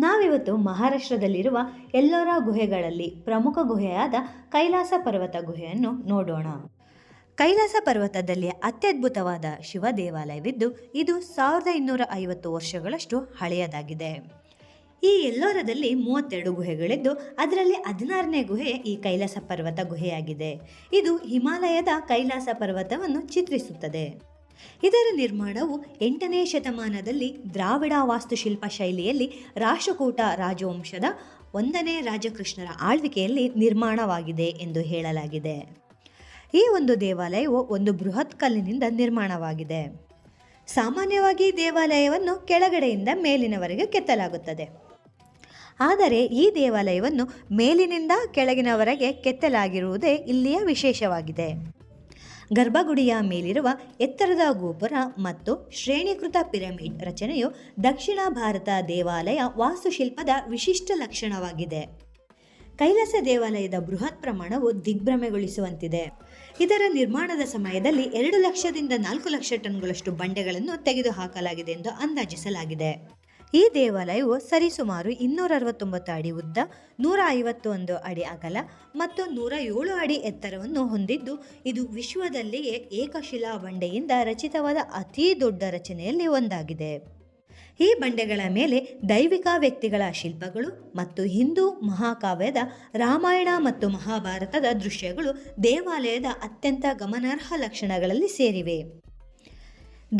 ನಾವಿವತ್ತು ಮಹಾರಾಷ್ಟ್ರದಲ್ಲಿರುವ ಎಲ್ಲೋರಾ ಗುಹೆಗಳಲ್ಲಿ ಪ್ರಮುಖ ಗುಹೆಯಾದ ಕೈಲಾಸ ಪರ್ವತ ಗುಹೆಯನ್ನು ನೋಡೋಣ. ಕೈಲಾಸ ಪರ್ವತದಲ್ಲಿ ಅತ್ಯದ್ಭುತವಾದ ಶಿವ ದೇವಾಲಯವಿದ್ದು ಇದು 1250 ವರ್ಷಗಳಷ್ಟು ಹಳೆಯದಾಗಿದೆ. ಈ ಎಲ್ಲೋರದಲ್ಲಿ 32 ಗುಹೆಗಳಿದ್ದು ಅದರಲ್ಲಿ 16ನೇ ಗುಹೆ ಈ ಕೈಲಾಸ ಪರ್ವತ ಗುಹೆಯಾಗಿದೆ. ಇದು ಹಿಮಾಲಯದ ಕೈಲಾಸ ಪರ್ವತವನ್ನು ಚಿತ್ರಿಸುತ್ತದೆ. ಇದರ ನಿರ್ಮಾಣವು 8ನೇ ಶತಮಾನದಲ್ಲಿ ದ್ರಾವಿಡ ವಾಸ್ತುಶಿಲ್ಪ ಶೈಲಿಯಲ್ಲಿ ರಾಷ್ಟ್ರಕೂಟ ರಾಜವಂಶದ 1ನೇ ರಾಜಕೃಷ್ಣರ ಆಳ್ವಿಕೆಯಲ್ಲಿ ನಿರ್ಮಾಣವಾಗಿದೆ ಎಂದು ಹೇಳಲಾಗಿದೆ. ಈ ಒಂದು ದೇವಾಲಯವು ಒಂದು ಬೃಹತ್ ಕಲ್ಲಿನಿಂದ ನಿರ್ಮಾಣವಾಗಿದೆ. ಸಾಮಾನ್ಯವಾಗಿ ದೇವಾಲಯವನ್ನು ಕೆಳಗಡೆಯಿಂದ ಮೇಲಿನವರೆಗೆ ಕೆತ್ತಲಾಗುತ್ತದೆ. ಆದರೆ ಈ ದೇವಾಲಯವನ್ನು ಮೇಲಿನಿಂದ ಕೆಳಗಿನವರೆಗೆ ಕೆತ್ತಲಾಗಿರುವುದೇ ಇಲ್ಲಿಯ ವಿಶೇಷವಾಗಿದೆ. ಗರ್ಭಗುಡಿಯ ಮೇಲಿರುವ ಎತ್ತರದ ಗೋಪುರ ಮತ್ತು ಶ್ರೇಣೀಕೃತ ಪಿರಮಿಡ್ ರಚನೆಯು ದಕ್ಷಿಣ ಭಾರತ ದೇವಾಲಯ ವಾಸ್ತುಶಿಲ್ಪದ ವಿಶಿಷ್ಟ ಲಕ್ಷಣವಾಗಿದೆ. ಕೈಲಾಸ ದೇವಾಲಯದ ಬೃಹತ್ ಪ್ರಮಾಣವು ದಿಗ್ಭ್ರಮೆಗೊಳಿಸುವಂತಿದೆ. ಇದರ ನಿರ್ಮಾಣದ ಸಮಯದಲ್ಲಿ 2 ಲಕ್ಷದಿಂದ 4 ಲಕ್ಷ ಟನ್ಗಳಷ್ಟು ಬಂಡೆಗಳನ್ನು ತೆಗೆದುಹಾಕಲಾಗಿದೆ ಎಂದು ಅಂದಾಜಿಸಲಾಗಿದೆ. ಈ ದೇವಾಲಯವು ಸರಿಸುಮಾರು 269 ಅಡಿ ಉದ್ದ, 151 ಅಡಿ ಅಗಲ ಮತ್ತು 107 ಅಡಿ ಎತ್ತರವನ್ನು ಹೊಂದಿದ್ದು ಇದು ವಿಶ್ವದಲ್ಲಿಯೇ ಏಕಶಿಲಾ ಬಂಡೆಯಿಂದ ರಚಿತವಾದ ಅತೀ ದೊಡ್ಡ ರಚನೆಯಲ್ಲಿ ಒಂದಾಗಿದೆ. ಈ ಬಂಡೆಗಳ ಮೇಲೆ ದೈವಿಕ ವ್ಯಕ್ತಿಗಳ ಶಿಲ್ಪಗಳು ಮತ್ತು ಹಿಂದೂ ಮಹಾಕಾವ್ಯದ ರಾಮಾಯಣ ಮತ್ತು ಮಹಾಭಾರತದ ದೃಶ್ಯಗಳು ದೇವಾಲಯದ ಅತ್ಯಂತ ಗಮನಾರ್ಹ ಲಕ್ಷಣಗಳಲ್ಲಿ ಸೇರಿವೆ.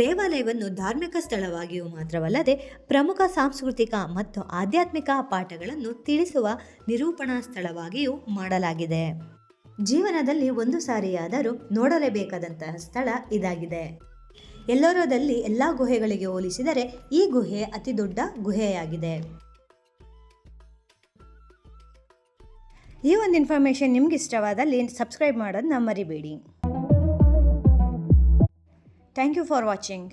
ದೇವಾಲಯವನ್ನು ಧಾರ್ಮಿಕ ಸ್ಥಳವಾಗಿಯೂ ಮಾತ್ರವಲ್ಲದೆ ಪ್ರಮುಖ ಸಾಂಸ್ಕೃತಿಕ ಮತ್ತು ಆಧ್ಯಾತ್ಮಿಕ ಪಾಠಗಳನ್ನು ತಿಳಿಸುವ ನಿರೂಪಣಾ ಸ್ಥಳವಾಗಿಯೂ ಮಾಡಲಾಗಿದೆ. ಜೀವನದಲ್ಲಿ ಒಂದು ಸಾರಿಯಾದರೂ ನೋಡಲೇಬೇಕಾದಂತಹ ಸ್ಥಳ ಇದಾಗಿದೆ. ಎಲ್ಲೋರಾದಲ್ಲಿ ಎಲ್ಲ ಗುಹೆಗಳಿಗೆ ಹೋಲಿಸಿದರೆ ಈ ಗುಹೆ ಅತಿ ದೊಡ್ಡ ಗುಹೆಯಾಗಿದೆ. ಈ ಒಂದು ಇನ್ಫಾರ್ಮೇಷನ್ ನಿಮ್ಗೆ ಇಷ್ಟವಾದಲ್ಲಿ ಸಬ್ಸ್ಕ್ರೈಬ್ ಮಾಡೋದನ್ನ ಮರಿಬೇಡಿ. Thank you for watching.